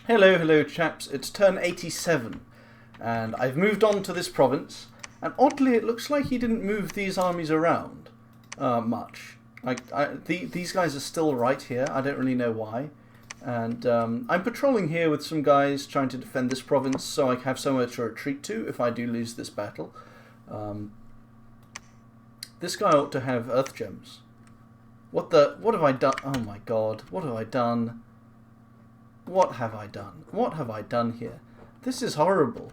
Hello, hello chaps, it's turn 87 and I've moved on to this province, and oddly it looks like he didn't move these armies around much. These guys are still right here, I don't really know why. And I'm patrolling here with some guys trying to defend this province so I have somewhere to retreat to if I do lose this battle. This guy ought to have earth gems. What have I done? Oh my god, what have I done? What have I done? What have I done here? This is horrible.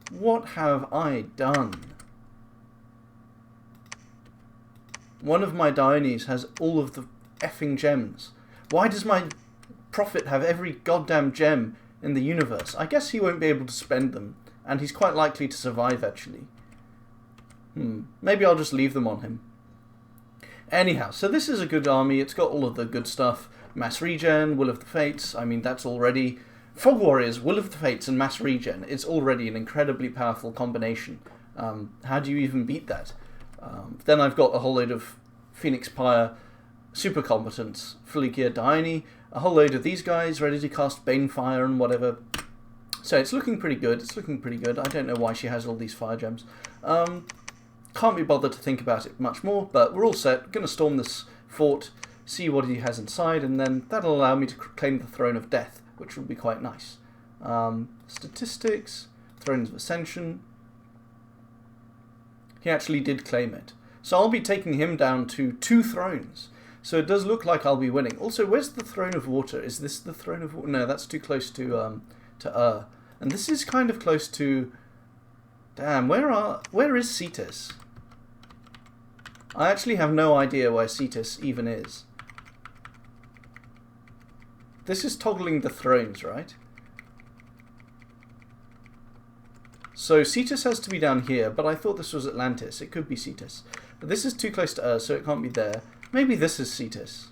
What have I done? One of my Dionys has all of the effing gems. Why does my prophet have every goddamn gem in the universe? I guess he won't be able to spend them, and he's quite likely to survive actually. Maybe I'll just leave them on him. Anyhow, so this is a good army. It's got all of the good stuff. Mass regen, Will of the Fates. I mean, that's already... Fog Warriors, Will of the Fates, and Mass regen. It's already an incredibly powerful combination. How do you even beat that? Then I've got a whole load of Phoenix Pyre, super competence, fully geared Dione, a whole load of these guys ready to cast Banefire and whatever. So it's looking pretty good. It's looking pretty good. I don't know why she has all these fire gems. Can't be bothered to think about it much more, but we're all set. Going to storm this fort, see what he has inside, and then that'll allow me to claim the Throne of Death, which will be quite nice. Statistics, Thrones of Ascension. He actually did claim it. So I'll be taking him down to 2 thrones. So it does look like I'll be winning. Also, where's the Throne of Water? Is this the Throne of Water? No, that's too close to And this is kind of close to... Damn, where is Cetus? I actually have no idea where Cetus even is. This is toggling the thrones, right? So Cetus has to be down here, but I thought this was Atlantis. It could be Cetus. But this is too close to so it can't be there. Maybe this is Cetus.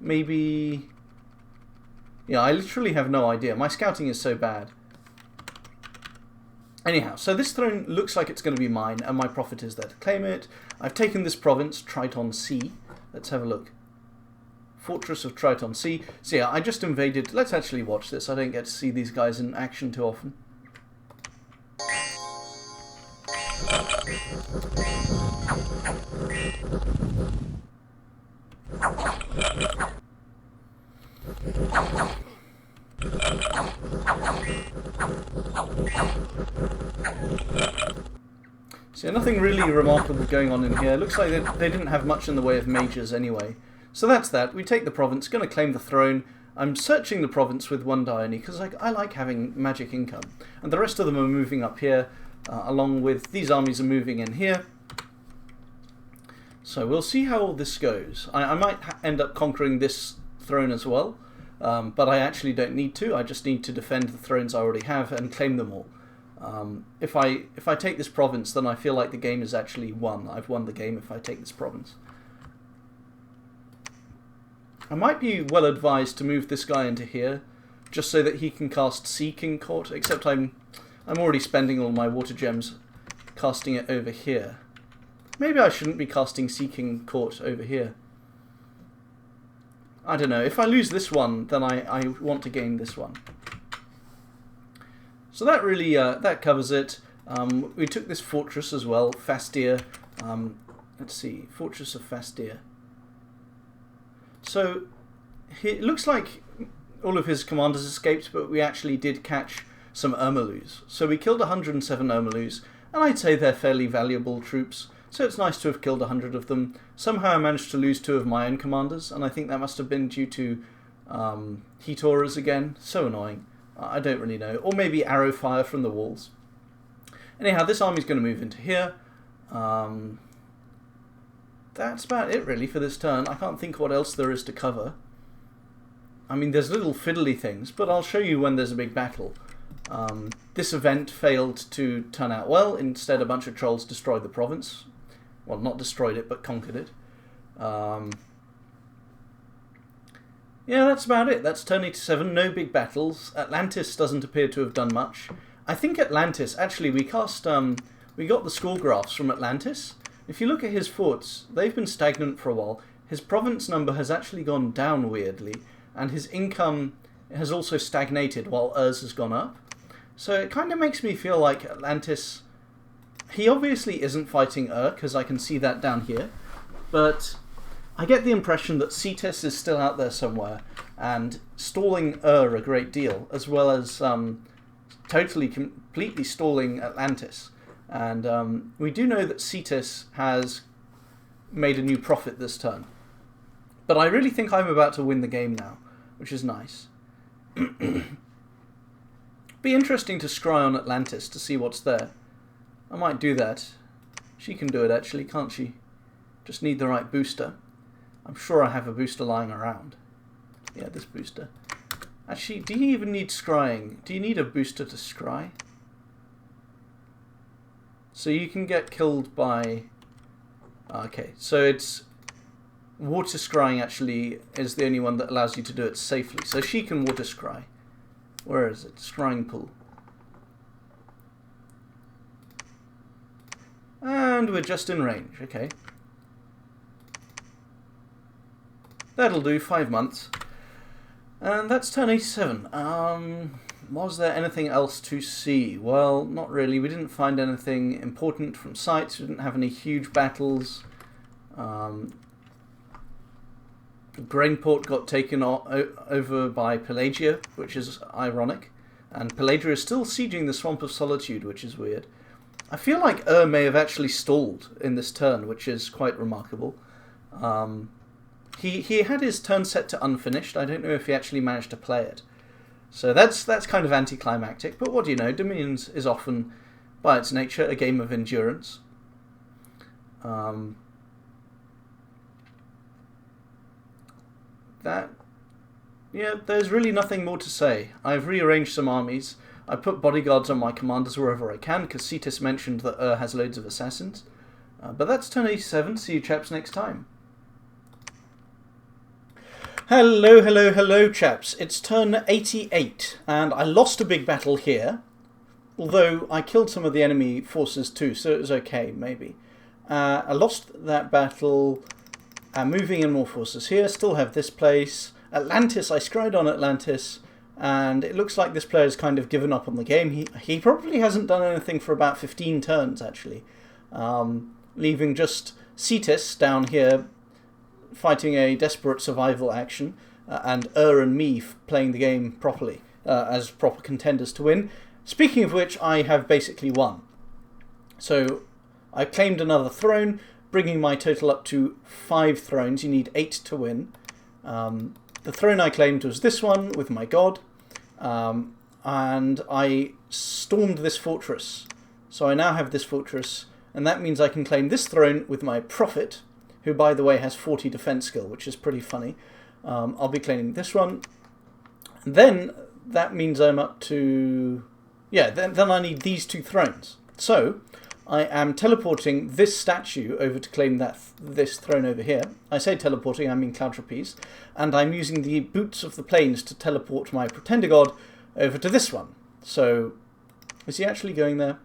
Maybe... Yeah, I literally have no idea. My scouting is so bad. Anyhow, so this throne looks like it's going to be mine, and my prophet is there to claim it. I've taken this province, Triton Sea. Let's have a look. Fortress of Triton Sea. So yeah, I just invaded... Let's actually watch this. I don't get to see these guys in action too often. So nothing really remarkable going on in here. Looks like they didn't have much in the way of mages anyway. So that's that. We take the province, going to claim the throne. I'm searching the province with 1 Dione because I like having magic income. And the rest of them are moving up here, along with these armies are moving in here. So we'll see how all this goes. I might end up conquering this throne as well, but I actually don't need to. I just need to defend the thrones I already have and claim them all. If I take this province, then I feel like the game is actually won. I've won the game if I take this province. I might be well advised to move this guy into here, just so that he can cast Sea King Court, except I'm already spending all my water gems casting it over here. Maybe I shouldn't be casting Sea King Court over here. I don't know. If I lose this one, then I want to gain this one. So that really, that covers it. We took this fortress as well, Fastir. Let's see, Fortress of Fastir. So, it looks like all of his commanders escaped, but we actually did catch some Urmalus. So we killed 107 Urmalus, and I'd say they're fairly valuable troops, so it's nice to have killed 100 of them. Somehow I managed to lose 2 of my own commanders, and I think that must have been due to heat auras again. So annoying. I don't really know. Or maybe arrow fire from the walls. Anyhow, this army's going to move into here. That's about it really for this turn. I can't think what else there is to cover. I mean, there's little fiddly things, but I'll show you when there's a big battle. This event failed to turn out well. Instead, a bunch of trolls destroyed the province. Well, not destroyed it, but conquered it. Yeah, that's about it. That's turn 87. No big battles. Atlantis doesn't appear to have done much. I think Atlantis, actually, we cast... we got the score graphs from Atlantis. If you look at his forts, they've been stagnant for a while. his province number has actually gone down weirdly, and his income has also stagnated while Ur's has gone up. So it kind of makes me feel like Atlantis... He obviously isn't fighting because I can see that down here, but I get the impression that Cetus is still out there somewhere and stalling a great deal, as well as completely stalling Atlantis. And we do know that Cetus has made a new prophet this turn. But I really think I'm about to win the game now, which is nice. Be interesting to scry on Atlantis to see what's there. I might do that. She can do it actually, can't she? Just need the right booster. I'm sure I have a booster lying around. Yeah, this booster. Actually, do you even need scrying? Do you need a booster to scry? So you can get killed by... Okay, so it's... Water scrying actually is the only one that allows you to do it safely. So she can water scry. Where is it? Scrying pool. And we're just in range, okay. That'll do, 5 months. And that's turn 87. Was there anything else to see? Well, not really. We didn't find anything important from sites. We didn't have any huge battles. Grainport got taken over by Pelagia, which is ironic. And Pelagia is still sieging the Swamp of Solitude, which is weird. I feel like may have actually stalled in this turn, which is quite remarkable. He had his turn set to unfinished. I don't know if he actually managed to play it. So that's kind of anticlimactic. But what do you know? Dominions is often, by its nature, a game of endurance. There's really nothing more to say. I've rearranged some armies. I put bodyguards on my commanders wherever I can, because Cetus mentioned that has loads of assassins. But that's turn 87. See you chaps next time. Hello chaps. It's turn 88, and I lost a big battle here. Although I killed some of the enemy forces too, so it was okay, maybe. I lost that battle. I'm moving in more forces here, still have this place. Atlantis, I scried on Atlantis. And it looks like this player has kind of given up on the game. He probably hasn't done anything for about 15 turns, actually. Leaving just Cetus down here fighting a desperate survival action. And and me playing the game properly, as proper contenders to win. Speaking of which, I have basically won. So I claimed another throne, bringing my total up to 5 thrones. You need 8 to win. The throne I claimed was this one with my god, and I stormed this fortress. So I now have this fortress, and that means I can claim this throne with my prophet, who by the way has 40 defense skill, which is pretty funny. I'll be claiming this one. And then that means I'm up to... Yeah, then I need these 2 thrones. So I am teleporting this statue over to claim this throne over here. I say teleporting, I mean Cloud Trapeze. And I'm using the Boots of the Plains to teleport my Pretender God over to this one. So, is he actually going there?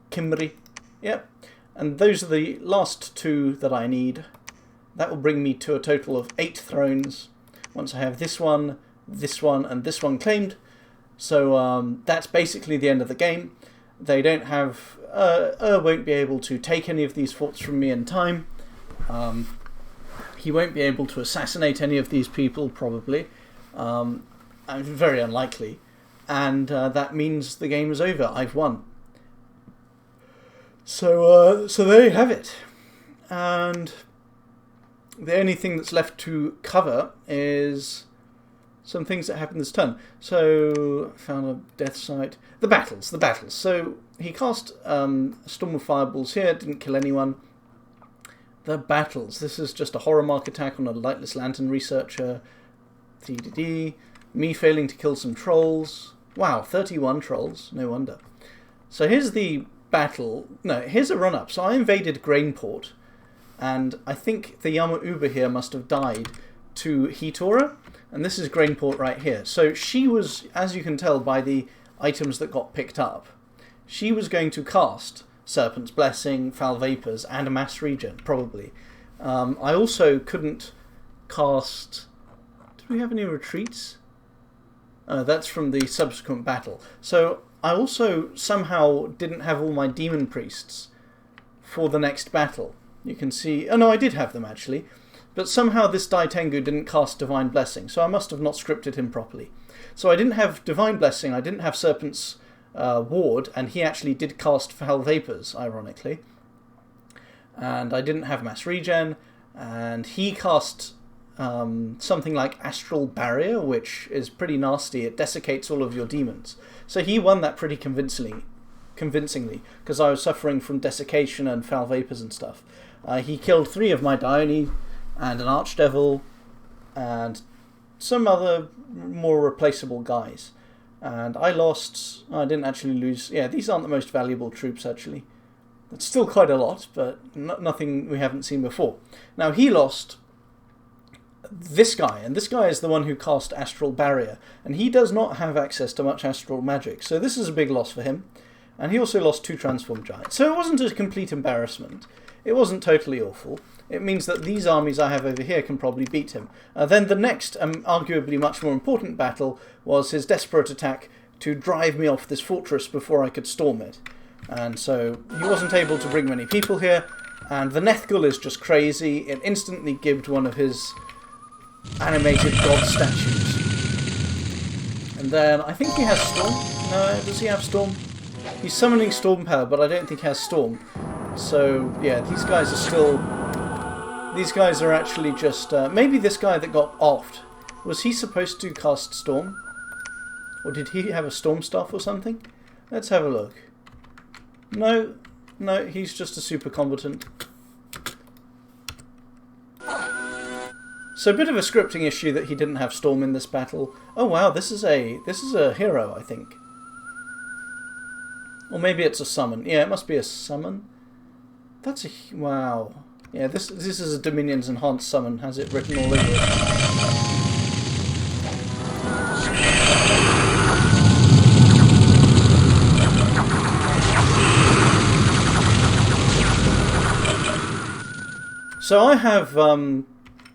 Kimri. Yep. And those are the last 2 that I need. That will bring me to a total of 8 thrones. Once I have this one, and this one claimed. So that's basically the end of the game. They don't have... won't be able to take any of these forts from me in time. He won't be able to assassinate any of these people, probably. Very unlikely. And that means the game is over. I've won. So there you have it. And the only thing that's left to cover is some things that happened this turn. So, found a death site. The battles. So, he cast Storm of Fireballs here, didn't kill anyone. The battles. This is just a horror mark attack on a Lightless Lantern Researcher. TDD. Me failing to kill some trolls. Wow, 31 trolls. No wonder. So here's the battle. No, here's a run-up. So I invaded Grainport. And I think the Yama Uber here must have died to Heatora. And this is Grainport right here. So she was, as you can tell by the items that got picked up, she was going to cast Serpent's Blessing, Foul Vapours, and Amass Regen, probably. I also couldn't cast... Did we have any retreats? That's from the subsequent battle. So I also somehow didn't have all my demon priests for the next battle. You can see... Oh no, I did have them actually. But somehow this Dai Tengu didn't cast Divine Blessing, so I must have not scripted him properly. So I didn't have Divine Blessing, I didn't have Serpent's Ward, and he actually did cast Foul Vapours, ironically. And I didn't have Mass Regen, and he cast something like Astral Barrier, which is pretty nasty. It desiccates all of your demons. So he won that pretty convincingly, because I was suffering from desiccation and Foul Vapours and stuff. He killed 3 of my Dione, and an Archdevil, and some other more replaceable guys. And I lost... I didn't actually lose... Yeah, these aren't the most valuable troops, actually. It's still quite a lot, but nothing we haven't seen before. Now, he lost this guy, and this guy is the one who cast Astral Barrier, and he does not have access to much astral magic, so this is a big loss for him. And he also lost 2 Transformed Giants. So it wasn't a complete embarrassment. It wasn't totally awful. It means that these armies I have over here can probably beat him. Then the next, arguably much more important battle, was his desperate attack to drive me off this fortress before I could storm it. And so he wasn't able to bring many people here, and the Nethgul is just crazy. It instantly gibbed one of his animated god statues. And then I think he has Storm. No, does he have Storm? He's summoning Storm power, but I don't think he has Storm. So yeah, these guys are still... These guys are actually just... maybe this guy that got offed, was he supposed to cast Storm? Or did he have a Storm Staff or something? Let's have a look. No, he's just a super combatant. So a bit of a scripting issue that he didn't have Storm in this battle. Oh wow, this is a hero, I think. Or maybe it's a summon. Yeah, it must be a summon. That's a... Wow. Yeah, this is a Dominion's Enhanced Summon, has it written all over it. So I have...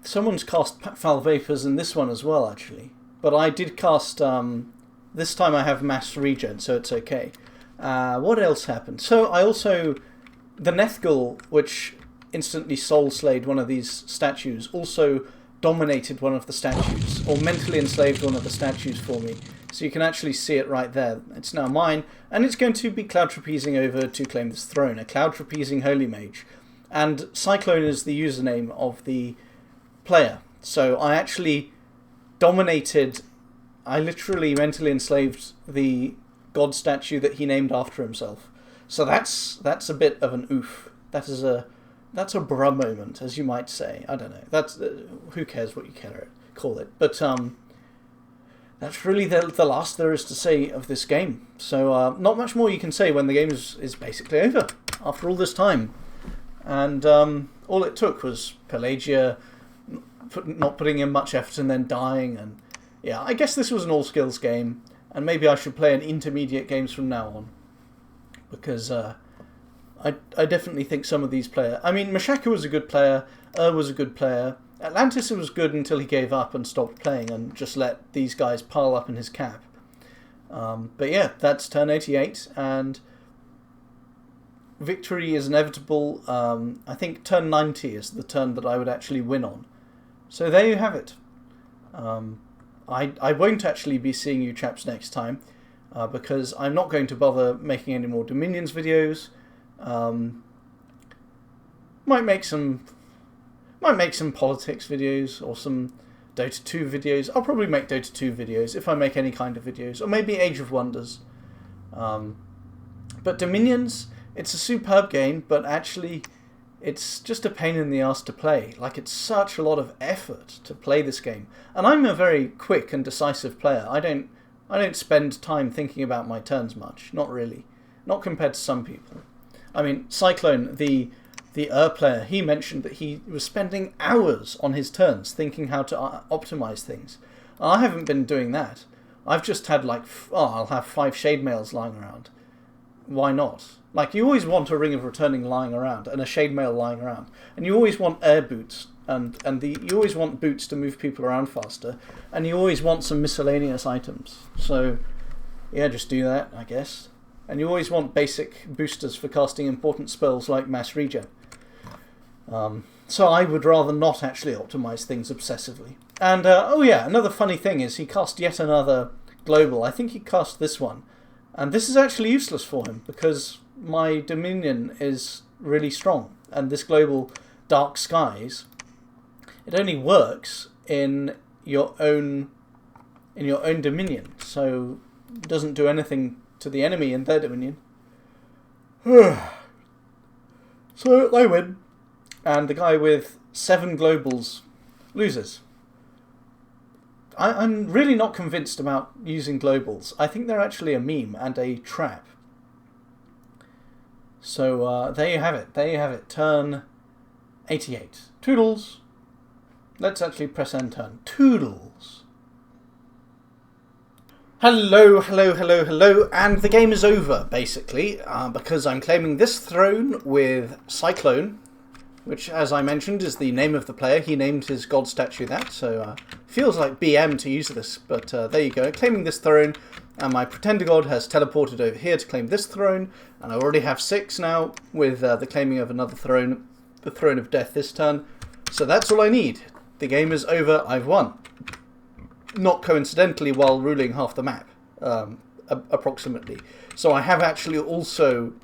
someone's cast Foul Vapours in this one as well, actually. But I did cast... this time I have Mass Regen, so it's okay. What else happened? So I also... The Nethgul, which instantly soul-slayed one of these statues, also dominated one of the statues, or mentally enslaved one of the statues for me. So you can actually see it right there. It's now mine, and it's going to be cloud trapezing over to claim this throne. A cloud trapezing holy mage. And Cyclone is the username of the player. So I actually dominated... I literally mentally enslaved the god statue that he named after himself. So that's a bit of an oof. That's a bruh moment, as you might say. I don't know. That's who cares what you call it. But that's really the last there is to say of this game. So not much more you can say when the game is basically over after all this time. And all it took was Pelagia not putting in much effort and then dying. And yeah, I guess this was an all-skills game. And maybe I should play an intermediate games from now on. Because I definitely think some of these players... I mean, Mashaka was a good player. Was a good player. Atlantis was good until he gave up and stopped playing and just let these guys pile up in his cap. But yeah, that's turn 88. And victory is inevitable. I think turn 90 is the turn that I would actually win on. So there you have it. I won't actually be seeing you chaps next time. Because I'm not going to bother making any more Dominions videos. Might make some politics videos or some Dota 2 videos. I'll probably make Dota 2 videos if I make any kind of videos, or maybe Age of Wonders. But Dominions, it's a superb game, but actually it's just a pain in the ass to play. Like, it's such a lot of effort to play this game, and I'm a very quick and decisive player. I don't spend time thinking about my turns much. Not really. Not compared to some people. I mean, Cyclone, the player, he mentioned that he was spending hours on his turns thinking how to optimize things. I haven't been doing that. I've just had I'll have 5 Shade Mails lying around. Why not? Like, you always want a Ring of Returning lying around and a Shade Mail lying around. And you always want Air Boots and you always want boots to move people around faster, and you always want some miscellaneous items. So yeah, just do that, I guess. And you always want basic boosters for casting important spells like mass regen. So I would rather not actually optimize things obsessively. And oh yeah, another funny thing is he cast yet another global. I think he cast this one, and this is actually useless for him because my Dominion is really strong, and this global Dark Skies, it only works in your own Dominion, so it doesn't do anything to the enemy in their Dominion. So I win, and the guy with 7 globals loses. I'm really not convinced about using globals. I think they're actually a meme and a trap. So there you have it. There you have it. Turn 88. Toodles. Let's actually press end turn. Toodles. Hello, hello, hello, hello. And the game is over, basically, because I'm claiming this throne with Cyclone, which, as I mentioned, is the name of the player. He named his god statue that, so feels like BM to use this, but there you go. Claiming this throne, and my pretender god has teleported over here to claim this throne, and I already have 6 now with the claiming of another throne, the throne of death this turn. So that's all I need. The game is over, I've won. Not coincidentally while ruling half the map, approximately. So I have actually also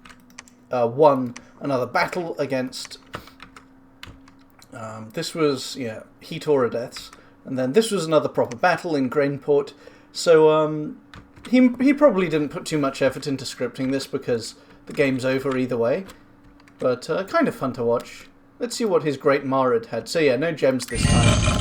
won another battle against... this was, yeah, Heat Aura Deaths, and then this was another proper battle in Grainport. So he probably didn't put too much effort into scripting this because the game's over either way. But kind of fun to watch. Let's see what his Great Marid had. So yeah, no gems this time.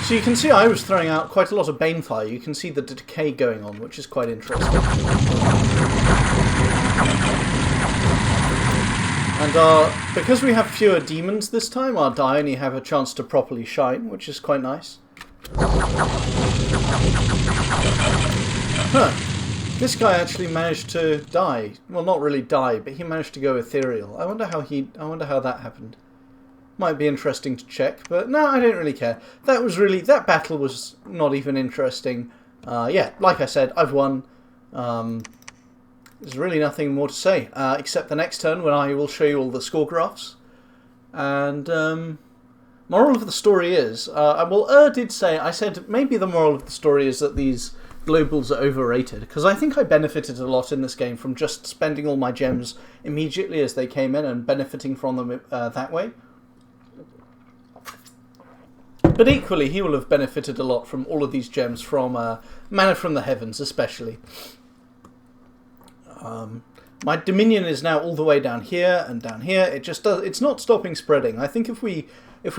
So you can see I was throwing out quite a lot of Banefire. You can see the decay going on, which is quite interesting. And because we have fewer demons this time, our die only have a chance to properly shine, which is quite nice. Huh. This guy actually managed to die. Well, not really die, but he managed to go ethereal. I wonder how that happened. Might be interesting to check, but no, I don't really care. That battle was not even interesting. Yeah, like I said, I've won. There's really nothing more to say, except the next turn when I will show you all the score graphs. And moral of the story is, well, did say, I said maybe the moral of the story is that these globals are overrated, because I think I benefited a lot in this game from just spending all my gems immediately as they came in and benefiting from them that way. But equally, he will have benefited a lot from all of these gems from Mana from the Heavens, especially. My Dominion is now all the way down here and down here. It's not stopping spreading. I think if we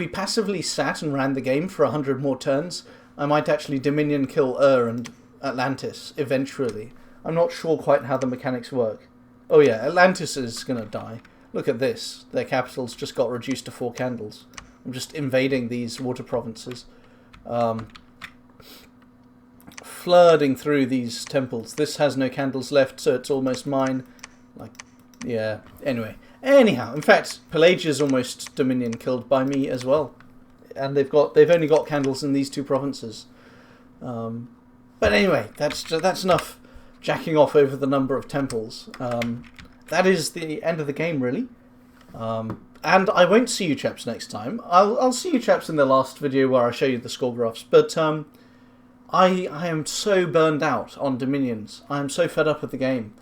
passively sat and ran the game for 100 more turns, I might actually Dominion kill and Atlantis eventually. I'm not sure quite how the mechanics work. Oh yeah, Atlantis is going to die. Look at this. Their capital's just got reduced to 4 candles. I'm just invading these water provinces. Flooding through these temples. This has no candles left, so it's almost mine. Like, yeah. Anyway. Anyhow, in fact, Pelagia's almost Dominion killed by me as well. And they've only got candles in these 2 provinces. But anyway, that's enough jacking off over the number of temples. That is the end of the game, really. And I won't see you chaps next time. I'll see you chaps in the last video where I show you the score graphs. But I am so burned out on Dominions. I am so fed up with the game.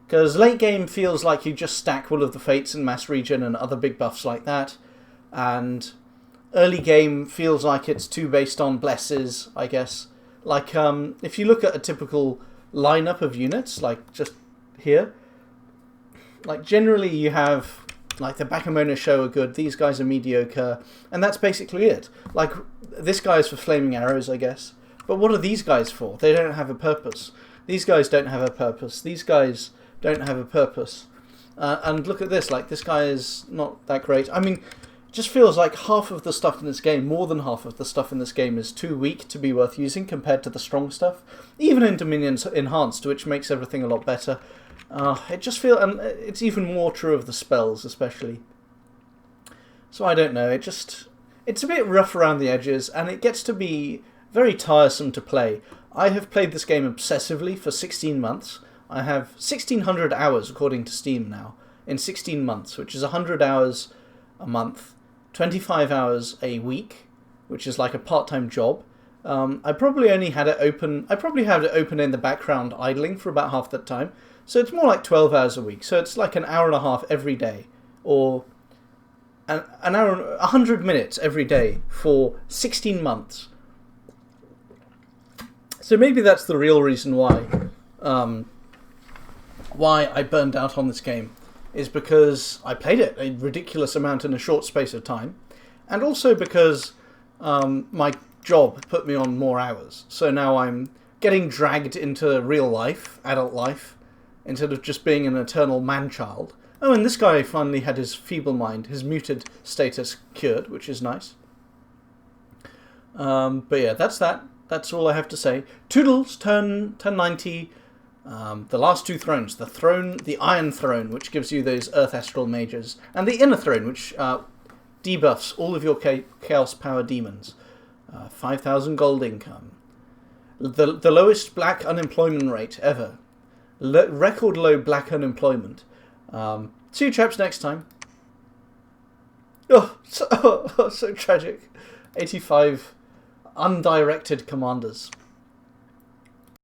Because late game feels like you just stack all of the Fates and Mass Regen and other big buffs like that. And early game feels like it's too based on blesses, I guess. Like, if you look at a typical lineup of units, like just here, like generally you have... Like, the Bakamona show are good, these guys are mediocre, and that's basically it. Like, this guy's for flaming arrows, I guess. But what are these guys for? They don't have a purpose. These guys don't have a purpose. These guys don't have a purpose. And look at this, like, this guy is not that great. I mean, just feels like half of the stuff in this game, more than half of the stuff in this game, is too weak to be worth using compared to the strong stuff. Even in Dominion's Enhanced, which makes everything a lot better. It just feels, and it's even more true of the spells, especially. So I don't know, it's a bit rough around the edges, and it gets to be very tiresome to play. I have played this game obsessively for 16 months. I have 1,600 hours, according to Steam now, in 16 months, which is 100 hours a month, 25 hours a week, which is like a part-time job. I probably only had it open. I probably had it open in the background idling for about half that time. So it's more like 12 hours a week. So it's like an hour and a half every day, or an hour, 100 minutes every day for 16 months. So maybe that's the real reason why I burned out on this game, is because I played it a ridiculous amount in a short space of time, and also because my job put me on more hours. So now I'm getting dragged into real life, adult life, instead of just being an eternal man-child. Oh, and this guy finally had his feeble mind, his muted status cured, which is nice. But yeah, that's that. That's all I have to say. Toodles, turn 90. The last two thrones. The Iron Throne, which gives you those Earth Astral Mages. And the Inner Throne, which debuffs all of your Chaos Power Demons. 5,000 gold income. The lowest black unemployment rate ever. Record low black unemployment. See you chaps next time. So tragic. 85 undirected commanders.